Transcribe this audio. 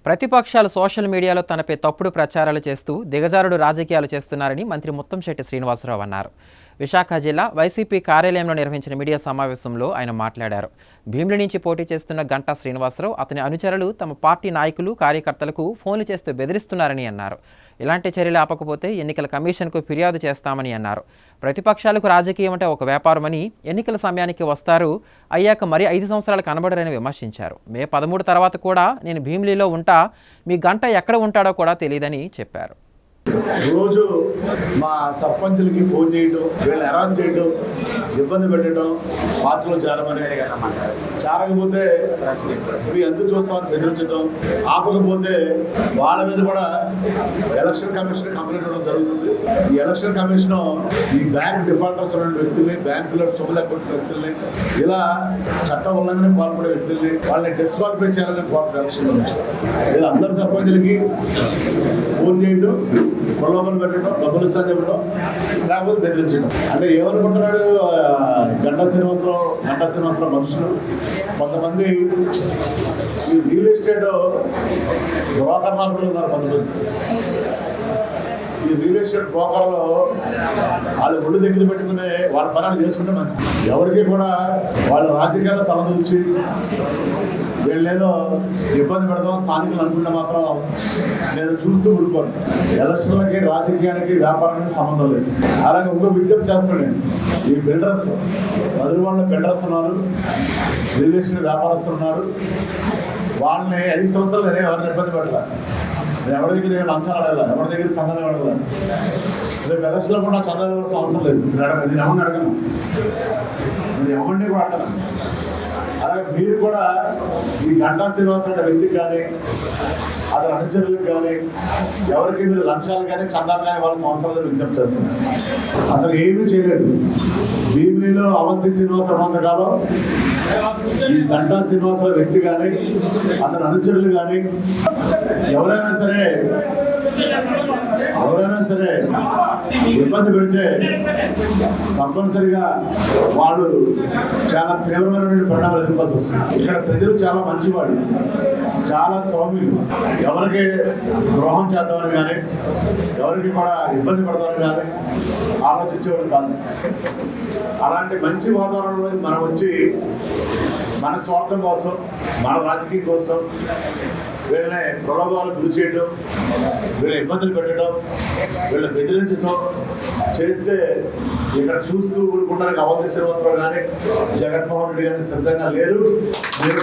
ప్రతిపక్షాలు సోషల్ మీడియాలో తనపై తప్పుడు ప్రచారాలు చేస్తూ దిగజారుడు రాజకీయాలు చేస్తున్నారని మంత్రి ముత్తంశెట్టి శ్రీనివాసరావు అన్నారు. విశాఖ జిల్లా వైసీపీ కార్యాలయంలో నిర్వహించిన మీడియా సమావేశంలో ఆయన మాట్లాడారు. భీమిలి నుంచి పోటీ చేస్తున్న గంటా శ్రీనివాసరావు, అతని అనుచరులు తమ పార్టీ నాయకులు, కార్యకర్తలకు ఫోన్లు చేస్తూ బెదిరిస్తున్నారని అన్నారు. ఇలాంటి చర్యలు ఆపకపోతే ఎన్నికల కమిషన్కు ఫిర్యాదు చేస్తామని అన్నారు. ప్రతిపక్షాలకు రాజకీయం అంటే ఒక వ్యాపారమని, ఎన్నికల సమయానికి వస్తారు, అయ్యాక మరి 5 సంవత్సరాలు కనబడరని విమర్శించారు. మే 13 తర్వాత కూడా నేను భీమిలిలో ఉంటా, మీ గంట ఎక్కడ ఉంటాడో కూడా తెలియదని చెప్పారు. రోజు మా సర్పంచులకి ఫోన్ చేయడం, వీళ్ళని హెరాస్ చేయడం, ఇబ్బంది పెట్టడం, పార్టీలో చేరమని, చేరకపోతే మీరు ఎంత చూస్తామని బెదిరించడం, ఆపకపోతే వాళ్ళ మీద కూడా ఎలక్షన్ కమిషన్ కంప్లైంట్ ఇవ్వడం జరుగుతుంది. ఈ ఎలక్షన్ కమిషన్ ఈ బ్యాంక్ డిఫాల్టర్స్ ఉన్న వ్యక్తుల్ని, బ్యాంకులో సొమ్ములు కొట్టిన వ్యక్తుల్ని, ఇలా చట్ట ఉల్లంఘన పాల్పడే వ్యక్తుల్ని వాళ్ళని డిస్క్వాలిఫై చేయాలని కోరుతుంది ఎలక్షన్ కమిషన్. ఇలా అందరు సర్పంచులకి ఫోన్ చేయడం, ప్రలోభాలు పెట్టడం, డబ్బులు ఇస్తాను చెప్పడం, లేకపోతే బెదిరించడం. అంటే ఏమనుకుంటున్నాడు గంటా శ్రీనివాసరావు మనుషులు కొంతమంది ఈ రియల్ ఎస్టేట్ బ్రోకర్ మార్కెట్లు ఉన్నారు. కొంతమంది ఈ రియల్ ఎస్టేట్ బ్రోకర్లో వాళ్ళు ఒళ్ళు దగ్గర పెట్టుకునే వాళ్ళ పనులు చేసుకుంటే మంచిది. ఎవరికి కూడా వాళ్ళ రాజకీయాల్లో తలదూర్చి వీళ్ళేదో ఇబ్బంది పెడతాం స్థానికులు అనుకుంటే మాత్రం నేను చూస్తూ ఊరుకోను. ఎలక్షన్లకి, రాజకీయానికి, వ్యాపారానికి సంబంధం లేదు. అలాగే ఇంకో విజ్ఞప్తి చేస్తాను నేను. ఈ బిల్డర్స్, మధుర వాళ్ళ బిల్డర్స్ ఉన్నారు, రియల్ ఎస్టేట్ వ్యాపారస్తులు ఉన్నారు. వాళ్ళని 5 సంవత్సరాలు నేనే ఎవరిని ఇబ్బంది పెట్టాలి. నేను ఎవరి దగ్గర లంచాలు అడగాల, ఎవరి దగ్గర చందాలు అడగాల. రేపు ఎలక్షన్లో కూడా చందాలు ఇవ్వాల్సిన అవసరం లేదు. నేను ఎవరిని అడగను, నేను ఎవరిని కూడా అడగను. అలాగే మీరు కూడా ఈ గంటా శ్రీనివాసరావు వ్యక్తికి కానీ, అతని అనుచరులకు కానీ, ఎవరికి మీరు లంచాలు కానీ, చందాలు కానీ వాళ్ళ సంవత్సరాలు విజ్ఞప్తి చేస్తున్నారు. అతను ఏమీ చేయలేదు. భీమిలిలో అవంతి శ్రీనివాసరావు ఉన్నంతకాలం ఈ గంటా శ్రీనివాసరావు వ్యక్తి కానీ, అతని అనుచరులు కానీ ఎవరైనా సరే ఇబ్బంది పెడితే తప్పనిసరిగా వాడు చాలా తీవ్రమైన పరిణామాలు ఎదుర్కోవాల్సి వస్తుంది. ఇక్కడ ప్రజలు చాలా మంచివాడు, చాలా సౌమ్యులు. ఎవరికి ద్రోహం చేద్దామని కానీ, ఎవరికి కూడా ఇబ్బంది పడతామని కానీ ఆలోచించేవాడు కాదు. అలాంటి మంచి వాతావరణంలో మనం వచ్చి మన స్వార్థం కోసం, మన రాజకీయం కోసం వీళ్ళని ప్రలోభాలు గురి చేయడం, వీళ్ళ ఇబ్బందులు పెట్టడం, వీళ్ళని బెదిరించడం చేస్తే ఇక్కడ చూస్తూ ఊరుకుంటానికి అవంతి శ్రీనివాసరావు కానీ, జగన్మోహన్ రెడ్డి కానీ సిద్ధంగా లేరు. మీరు